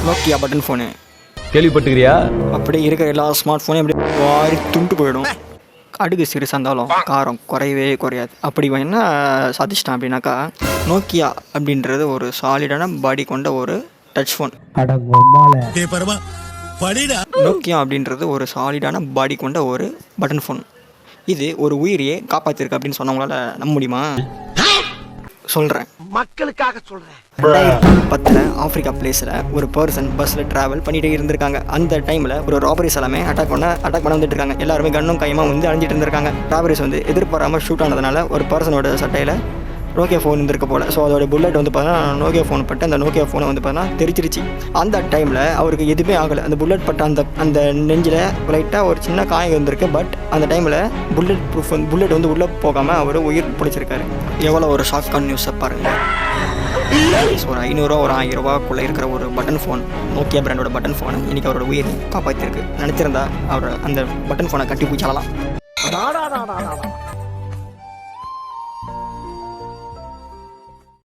Nokia button phone. கேள்விப்பட்டுக்கிறியா? அப்படி இருக்கிற எல்லா ஸ்மார்ட் ஃபோனையும் அப்படி வாரி துண்டு போயிடும். அடுக்கு சிறுசாக இருந்தாலும் காரம் குறையவே குறையாது. அப்படி என்ன சாதிச்சிட்டான் அப்படின்னாக்கா, நோக்கியா அப்படின்றது ஒரு சாலிடான பாடி கொண்ட ஒரு டச் ஃபோன். நோக்கியா அப்படின்றது ஒரு சாலிடான பாடி கொண்ட ஒரு பட்டன் ஃபோன். இது ஒரு உயிரியை காப்பாற்றிருக்கு அப்படின்னு சொன்னவங்களால நம்ப முடியுமா? சொல்கிறேன், மக்களுக்காக சொல்றேன். 2010 ஆப்பிரிக்கா பிளேஸில் ஒரு பர்சன் பஸ்ஸில் ட்ராவல் பண்ணிகிட்டே இருந்திருக்காங்க. அந்த டைமில் ஒரு ராபரிஸ் எல்லாமே அட்டாக் பண்ண வந்துட்டு இருக்காங்க. எல்லாருமே கண்ணும் கையமாக வந்து அழிஞ்சிட்டு இருந்திருக்காங்க. ராபரிஸ் வந்து எதிர்பாராமல் ஷூட் ஆனதுனால ஒரு பர்சனோட சட்டையில் நோக்கியா ஃபோன் இருந்திருக்க போல். ஸோ அதோட புல்லட் வந்து பார்த்தீங்கன்னா நோக்கியா ஃபோன் பட்டு அந்த நோக்கியா ஃபோனை வந்து பார்த்தீங்கன்னா தெரிச்சிருச்சு. அந்த டைமில் அவருக்கு எதுவுமே ஆகலை. அந்த புல்லட் பட்ட அந்த நெஞ்சில் லைட்டாக ஒரு சின்ன காயம் இருந்திருக்கு. பட் அந்த டைமில் புல்லட் வந்து உள்ளே போகாமல் அவர் உயிர் பிடிச்சிருக்காரு. எவ்வளோ ஒரு ஷாக்கான நியூஸை பாருங்கள். ஒரு 500 ஒரு 1000 ரூபாக்குள்ளே இருக்கிற ஒரு பட்டன் ஃபோன், நோக்கியா பிராண்டோட பட்டன் ஃபோனை இன்றைக்கி அவரோட உயிர் காப்பாற்றிருக்கு. நினச்சிருந்தா அவர் அந்த பட்டன் ஃபோனை கட்டி பூச்சாலலாம்.